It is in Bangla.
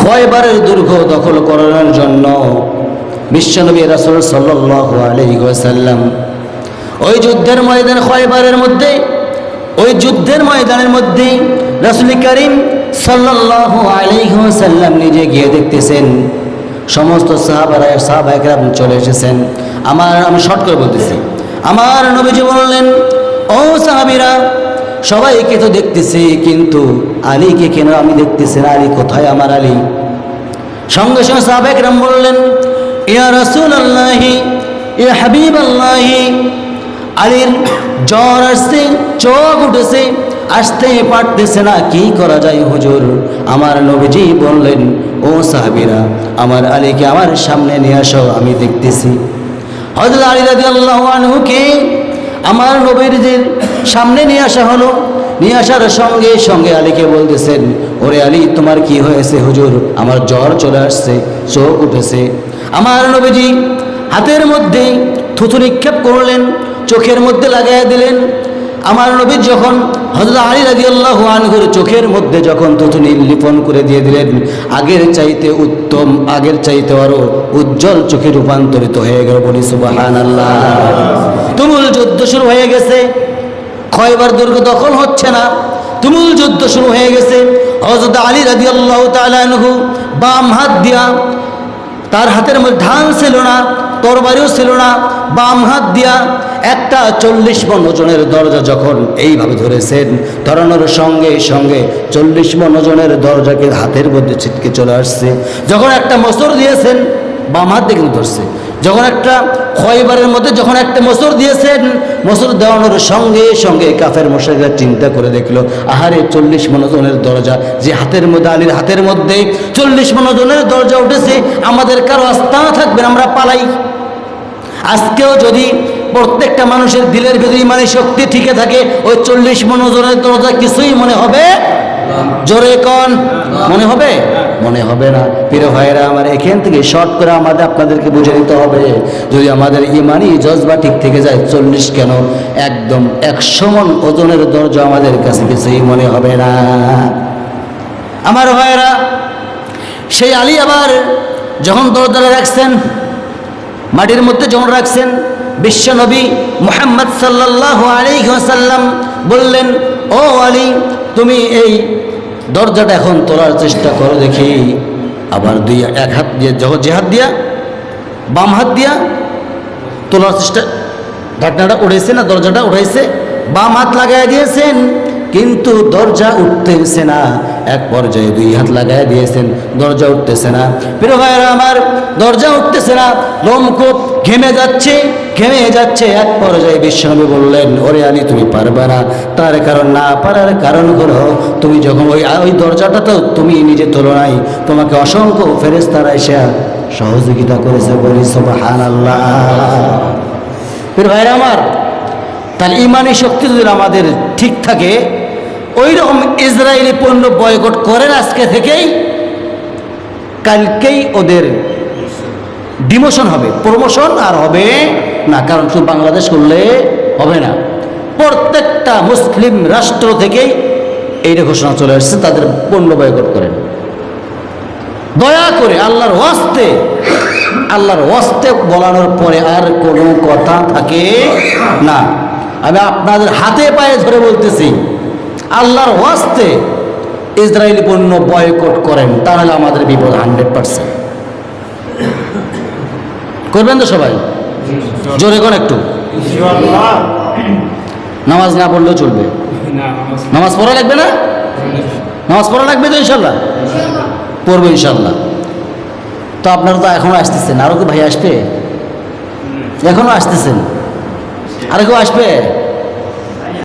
খয়বারের দুর্গ দখল করার জন্য বিশ্বনবী রাসূল সাল্লাল্লাহু আলাইহি ওয়াসাল্লাম ওই যুদ্ধের ময়দান খয়বারের মধ্যে, ওই যুদ্ধের ময়দানের মধ্যে রাসূল করিম সাল্লাল্লাহু আলাইহি ওয়াসাল্লাম নিজে গিয়ে দেখতেছেন সমস্ত সাহাবায়ে কেরাম চলে এসেছেন। আমি শর্ট করে বলতেছি, আমার নবীজি বললেন, ও সাহাবীরা, সবাইকে তো দেখতেছি, কিন্তু আলীকে কেন আমি দেখতেছি না? আলী কোথায়? আমার আলী? সঙ্গে সঙ্গে সাহাবায়ে কেরাম বললেন, ইয়া রাসূলুল্লাহি, ইয়া হাবিবাল্লাহি, আলীর জ্বর আসছে, চোখ উঠেছে, আসতে পারতেছে না, কি করা যায় হুজুর? আমার নবীজি বললেন, ও সাহাবীরা, আমার আলীকে আমার সামনে নিয়ে আসো, আমি দেখতেছি। হযরত আলী রাদিয়াল্লাহু আনহুকে আমার নবীর সামনে নিয়ে আসা হলো। নিয়ে আসার সঙ্গে সঙ্গে আলীকে বলতেছেন, ওরে আলী, তোমার কি হয়েছে? হুজুর, আমার জ্বর চলে আসছে, চোখ উঠেছে। আমার নবীজি হাতের মধ্যে থুথু নিক্ষেপ করলেন, চোখের মধ্যে লাগাইয়া দিলেন। আমার নবী যখন হযরত আলী রাদিয়াল্লাহু আনহুর চোখের মধ্যে যখন থুথু নির্লিপন করে দিয়ে দিলেন, আগের চাইতে উত্তম, আগের চাইতে আরো উজ্জ্বল চোখে রূপান্তরিত হয়ে গেল। বলি সুবহানাল্লাহ। তুমুল যুদ্ধ শুরু হয়ে গেছে, খয়বার দুর্গ দখল হচ্ছে না, তুমুল যুদ্ধ শুরু হয়ে গেছে। হযরত আলী রাদিয়াল্লাহু তাআলা আনহু বাম হাত দিয়া, তার হাতের মধ্যে ঢাল ছিল না, তরবারিও ছিল না, বাম হাত দিয়া একটা 40 মণ ওজনের দরজা যখন এইভাবে ধরেছেন, ধরানোর সঙ্গে সঙ্গে 40 মণ ওজনের দরজাকে হাতের মধ্যে ছিটকে চলে আসছে। যখন একটা মোচড় দিয়েছেন, বাম হাত দিয়ে কিন্তু ধরছে, যখন একটা খয়বারের মধ্যে যখন একটা মোচড় দিয়েছেন, মোচড় দেওয়ানোর সঙ্গে সঙ্গে কাফের মুশরিকরা চিন্তা করে দেখলো, আহারে 40 মণ ওজনের দরজা, যে হাতের মধ্যে, আলীর হাতের মধ্যে 40 মণ ওজনের দরজা উঠেছে, আমাদের কারো আস্থা থাকবে না, আমরা পালাই। আজকেও যদি প্রত্যেকটা মানুষের দিলের ভেতরে ইমানি শক্তি ঠিকে থাকে, ওই 40 মণ ওজনের দরজা কিছুই মনে হবে? জোরে কোন মনে হবে? মনে হবে না। প্রিয় ভাইরা আমার, এখান থেকে শর্ট করে আপনাদেরকে বুঝে নিতে হবে, যদি আমাদের ইমানি জজবা ঠিক থেকে যায়, 40 কেন, একদম 100 মণ ওজনের দরজা আমাদের কাছে কিছুই মনে হবে না। আমার ভাইরা, সেই আলী আবার যখন দরজাটা রাখছেন, মাটির মধ্যে যখন রাখছেন, বিশ্বনবী মুহাম্মদ সাল্লাল্লাহু আলাইহি ওয়াসাল্লাম বললেন, ও আলী, তুমি এই দরজাটা এখন তোলার চেষ্টা করো দেখি। আবার এক হাত দিয়ে, যে হাত দিয়া, বাম হাত দিয়া তোলার চেষ্টা, ঢাকনাটা উঠেছে না, দরজাটা উঠাইছে, বাম হাত লাগাই দিয়েছেন, কিন্তু দরজা উঠতেছে না। এক পর্যায়ে 2 হাত লাগাই দিয়েছেন, দরজা উঠতেছে না। প্রিয় ভাইরা আমার, দরজা উঠতেছে না, লোমকূপ ঘেমে যাচ্ছে, ঘেমে যাচ্ছে। এক পর্যায়ে বিশ্বনবী বললেন, ওরে আলী, তুমি পারবে না। তার কারণ, না পারার কারণ হলো, তুমি যখন ওই দরজাটা তো তুমি নিজে তোলো নাই, তোমাকে অসংখ্য ফেরেশতারা এসে সহযোগিতা করেছে। বলি সুবহানাল্লাহ। প্রিয় ভাইরা আমার, তাহলে ইমানি শক্তি যদি আমাদের ঠিক থাকে, ওই রকম ইসরায়েলি পণ্য বয়কট করেন আজকে থেকেই, কালকেই ওদের ডিমোশন হবে, প্রমোশন আর হবে না। কারণ শুধু বাংলাদেশ করলে হবে না, প্রত্যেকটা মুসলিম রাষ্ট্র থেকেই এইটা ঘোষণা চলে আসছে, তাদের পণ্য বয়কট করেন। দয়া করে আল্লাহর ওয়াস্তে, আল্লাহর ওয়াস্তে বলানোর পরে আর কোনো কথা থাকে না। আমি আপনাদের হাতে পায়ে ধরে বলতেছি, আল্লাহর ওয়াস্তে ইসরায়েলি পণ্য বয়কট করেন, তাহলে আমাদের বিপদ 100%। করবেন তো সবাই? জোরে কোন একটু। নামাজ না পড়লেও চলবে? নামাজ পড়া লাগবে না? নামাজ পড়া লাগবে তো ইনশাল্লাহ? পড়বো ইনশাল্লাহ। তো আপনারা তো এখনো আসতেছেন, আরো কি ভাই আসবে? এখনো আসতেছেন, আরে কেউ আসবে?